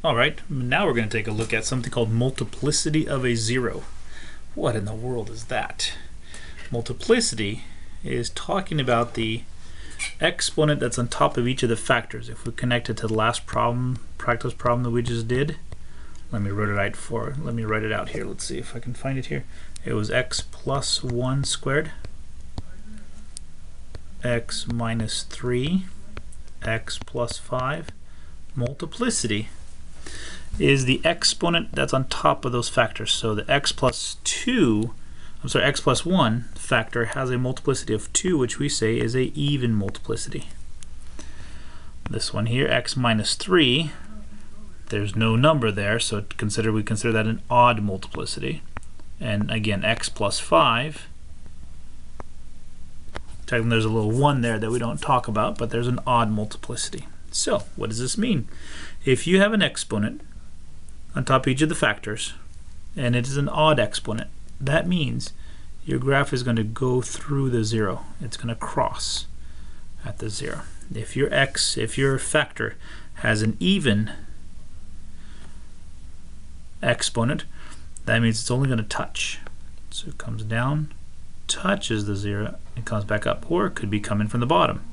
Alright, now we're going to take a look at something called multiplicity of a zero. What in the world is that? Multiplicity is talking about the exponent that's on top of each of the factors. If we connect it to the last problem, practice problem that we just did, let me write it out here. Let's see if I can find it here. It was x plus 1 squared, x minus 3, x plus 5. Multiplicity is the exponent that's on top of those factors. So the x plus 1 factor has a multiplicity of 2, which we say is a even multiplicity. This one here, x minus 3, there's no number there, so we consider that an odd multiplicity. And again, x plus 5, technically there's a little 1 there that we don't talk about, but there's an odd multiplicity. So what does this mean? If you have an exponent on top of each of the factors, and it is an odd exponent, that means your graph is going to go through the 0. It's going to cross at the 0. If your factor has an even exponent, that means it's only going to touch. So it comes down, touches the 0, and comes back up. Or it could be coming from the bottom.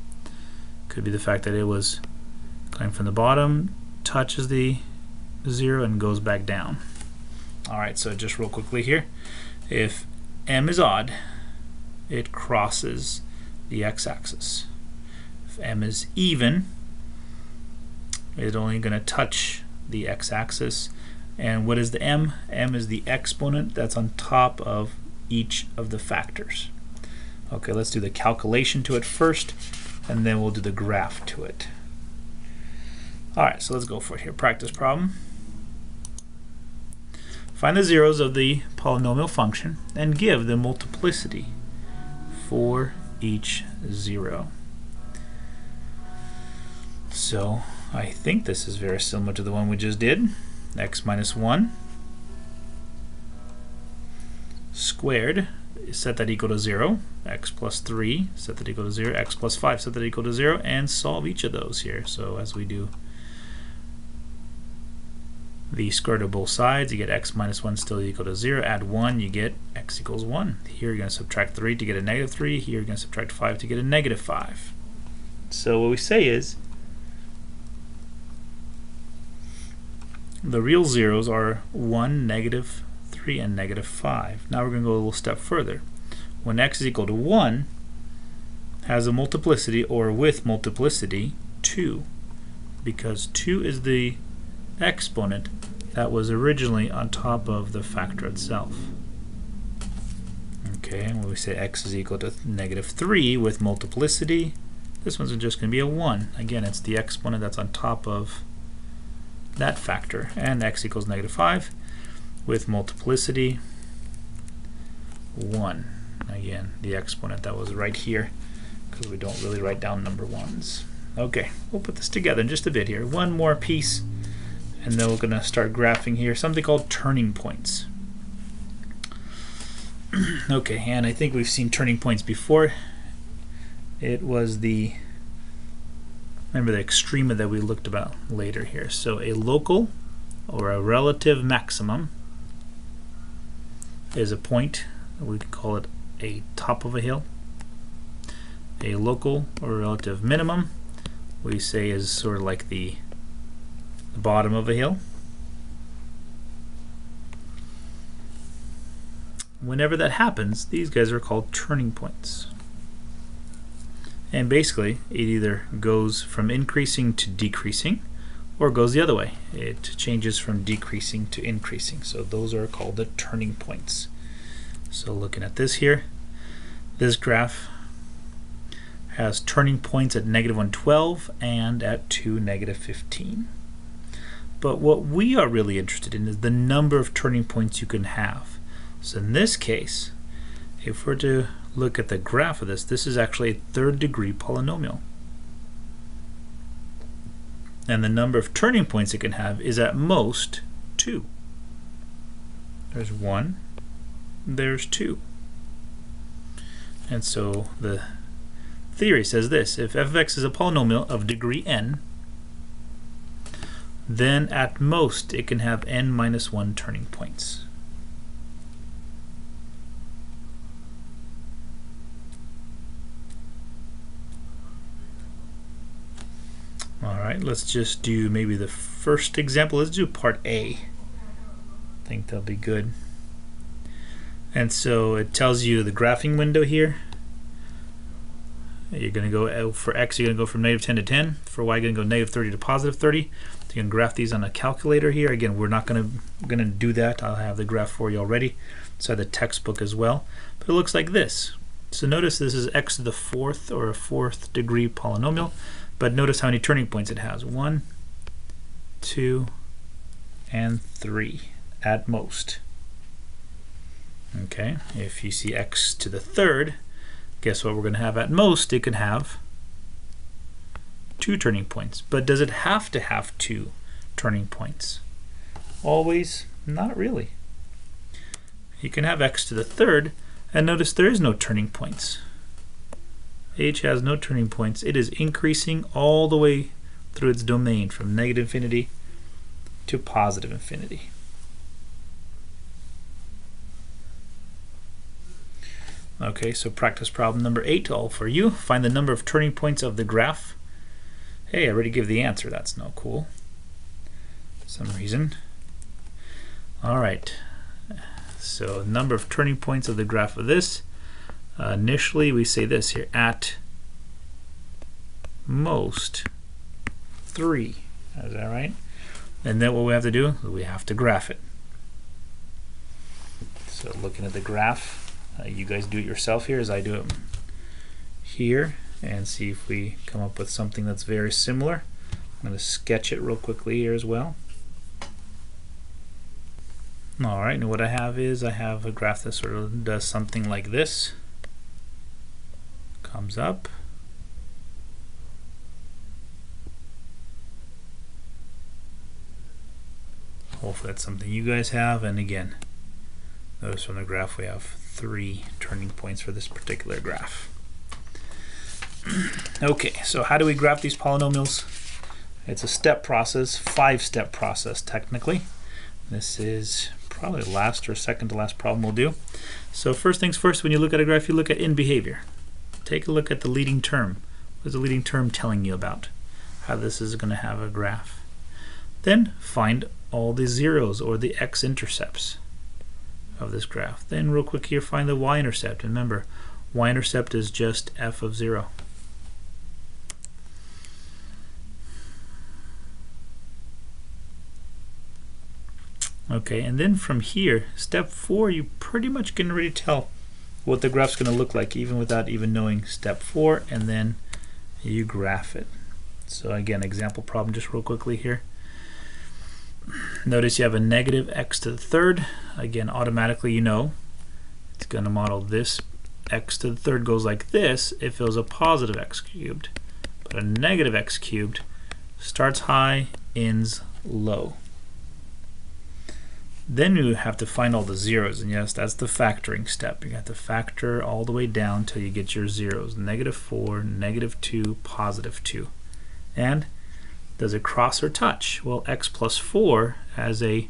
Could be the fact that it was coming from the bottom, touches the 0, and goes back down. Alright, so just real quickly here, if m is odd, it crosses the x-axis. If m is even, it's only going to touch the x-axis. And what is the m? M is the exponent that's on top of each of the factors. Okay, let's do the calculation to it first, and then we'll do the graph to it. Alright, so let's go for it here. Practice problem. Find the zeros of the polynomial function and give the multiplicity for each 0. So I think this is very similar to the one we just did. X minus 1 squared, set that equal to 0. X plus 3, set that equal to 0. X plus 5, set that equal to 0. And solve each of those here. So as we do the square root of both sides, you get x minus 1 still equal to 0. Add 1, you get x equals 1. Here you're going to subtract 3 to get a negative 3. Here you're going to subtract 5 to get a negative 5. So what we say is the real zeros are 1, negative 3, and negative 5. Now we're going to go a little step further. When x is equal to 1, has a multiplicity, or with multiplicity, 2. Because 2 is the exponent that was originally on top of the factor itself. Okay, when we say x is equal to negative 3 with multiplicity, this one's just going to be a 1. Again, it's the exponent that's on top of that factor. And x equals negative 5 with multiplicity 1. Again, the exponent that was right here, because we don't really write down number ones. Okay, we'll put this together in just a bit here. One more piece, and then we're going to start graphing here something called turning points. Okay, and I think we've seen turning points before. It was remember the extrema that we looked about later here. So a local or a relative maximum is a point, we could call it a top of a hill. A local or relative minimum, we say, is sort of like the bottom of a hill. Whenever that happens, these guys are called turning points. And basically, it either goes from increasing to decreasing, or goes the other way. It changes from decreasing to increasing. So those are called the turning points. So looking at this here, this graph has turning points at negative 112 and at 2, negative 15. But what we are really interested in is the number of turning points you can have. So in this case, if we're to look at the graph of this, this is actually a third degree polynomial. And the number of turning points it can have is at most 2. There's 1, there's 2. And so the theory says this: if f of x is a polynomial of degree n, then at most it can have n minus 1 turning points. Alright, let's just do maybe the first example. Let's do part A. I think that'll be good. And so it tells you the graphing window here. You're going to go, for x, you're going to go from -10 to 10. For y, you're going to go -30 to +30. So you can graph these on a calculator here. Again, we're not going to do that. I'll have the graph for you already. So I have the textbook as well. But it looks like this. So notice this is x to the 4th, or a 4th degree polynomial. But notice how many turning points it has. 1, 2, and 3 at most. Okay, if you see x to the 3rd, guess what we're going to have at most? It can have 2 turning points. But does it have to have 2 turning points? Always? Not really. You can have x to the 3rd, and notice there is no turning points. H has no turning points. It is increasing all the way through its domain from -infinity to +infinity. Okay, so practice problem number 8, all for you. Find the number of turning points of the graph. Hey, I already give the answer. That's no cool. For some reason. All right. So number of turning points of the graph of this. Initially, we say this here, at most 3. Is that right? And then what we have to do, we have to graph it. So looking at the graph, you guys do it yourself here as I do it here, and see if we come up with something that's very similar. I'm going to sketch it real quickly here as well. Alright, and what I have is I have a graph that sort of does something like this. Comes up. Hopefully that's something you guys have. And again, notice from the graph we have 3 turning points for this particular graph. Okay, so how do we graph these polynomials? It's a step process, 5-step process technically. This is probably the last or second to last problem we'll do. So first things first, when you look at a graph, you look at in behavior. Take a look at the leading term. What is the leading term telling you about how this is going to have a graph? Then find all the zeros or the x-intercepts of this graph. Then real quick here, find the y-intercept. Remember, y-intercept is just f of 0. Okay, and then from here, step 4, you pretty much can already tell what the graph's going to look like even without even knowing step 4, and then you graph it. So again, example problem just real quickly here. Notice you have a negative x to the 3rd. Again, automatically you know it's going to model this x to the 3rd goes like this if it was a positive x cubed. But a negative x cubed starts high, ends low. Then you have to find all the zeros, and yes, that's the factoring step. You have to factor all the way down till you get your zeros. -4, -2, +2. And does it cross or touch? Well, x plus 4 has a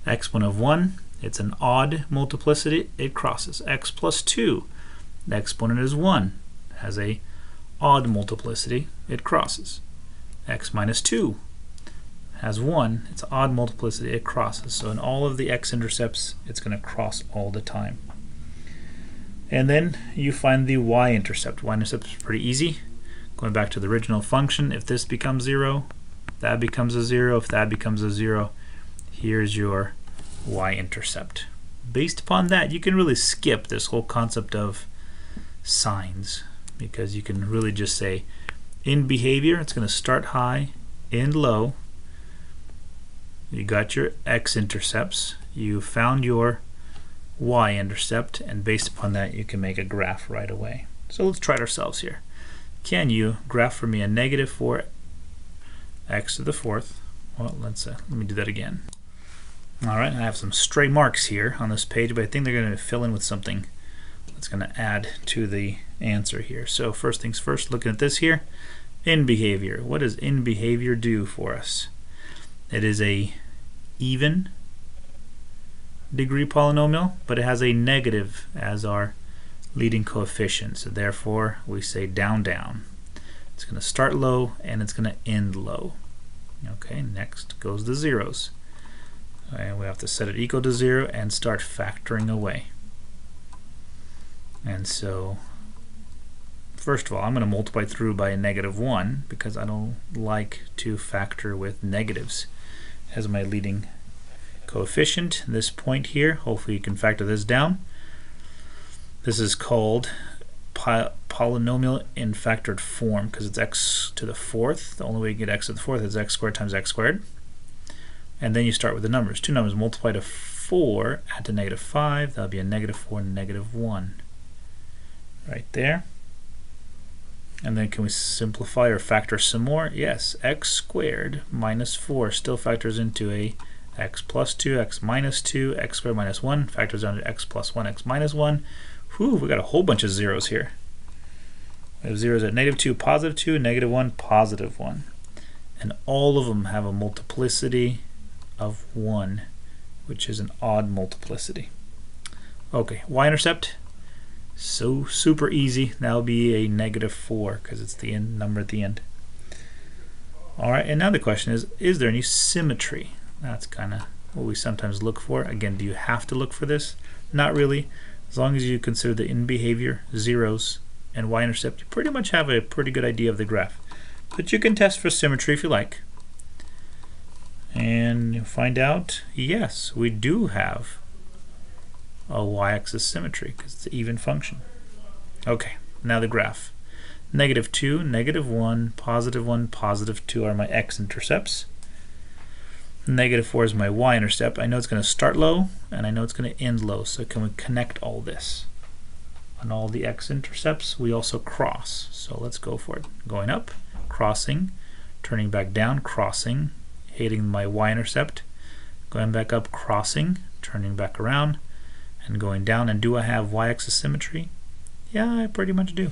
exponent of 1. It's an odd multiplicity. It crosses. X plus 2, the exponent is 1. Has a odd multiplicity. It crosses. X minus 2 has 1, it's odd multiplicity, it crosses. So in all of the x-intercepts, it's going to cross all the time. And then you find the y-intercept. Y-intercept is pretty easy. Going back to the original function, if this becomes 0, that becomes a 0, if that becomes a 0, here's your y-intercept. Based upon that, you can really skip this whole concept of signs, because you can really just say, in behavior, it's going to start high, end low. You got your x-intercepts, you found your y-intercept, and based upon that you can make a graph right away. So let's try it ourselves here. Can you graph for me a -4 x to the 4th? Well, let me do that again. Alright, I have some stray marks here on this page, but I think they're going to fill in with something that's going to add to the answer here. So first things first, looking at this here, in behavior. What does in behavior do for us? It is a even degree polynomial, but it has a negative as our leading coefficient. So therefore, we say down, down. It's going to start low and it's going to end low. Okay, next goes the zeros. And we have to set it equal to 0 and start factoring away. And so, first of all, I'm going to multiply through by a -1 because I don't like to factor with negatives as my leading coefficient. This point here, hopefully you can factor this down. This is called polynomial in factored form because it's x to the 4th. The only way you get x to the 4th is x squared times x squared. And then you start with the numbers. Two numbers multiply to 4, add to -5. That'll be a -4 and -1 right there. And then can we simplify or factor some more? Yes, x squared minus 4 still factors into a x plus 2, x minus 2, x squared minus 1 factors down to x plus 1, x minus 1. Whew, we got a whole bunch of zeros here. We have zeros at -2, +2, -1, +1. And all of them have a multiplicity of 1, which is an odd multiplicity. Okay, y-intercept, so super easy. That'll be a -4 because it's the end number at the end. Alright, and now the question is there any symmetry? That's kind of what we sometimes look for. Again, do you have to look for this? Not really. As long as you consider the end behavior, zeros, and y-intercept, you pretty much have a pretty good idea of the graph. But you can test for symmetry if you like. And you'll find out, yes, we do have a y-axis symmetry because it's an even function. Okay, now the graph. -2, -1, +1, +2 are my x-intercepts. -4 is my y-intercept. I know it's going to start low, and I know it's going to end low. So can we connect all this? On all the x-intercepts, we also cross. So let's go for it. Going up, crossing, turning back down, crossing, hitting my y-intercept, going back up, crossing, turning back around, and going down. And do I have y-axis symmetry? Yeah, I pretty much do.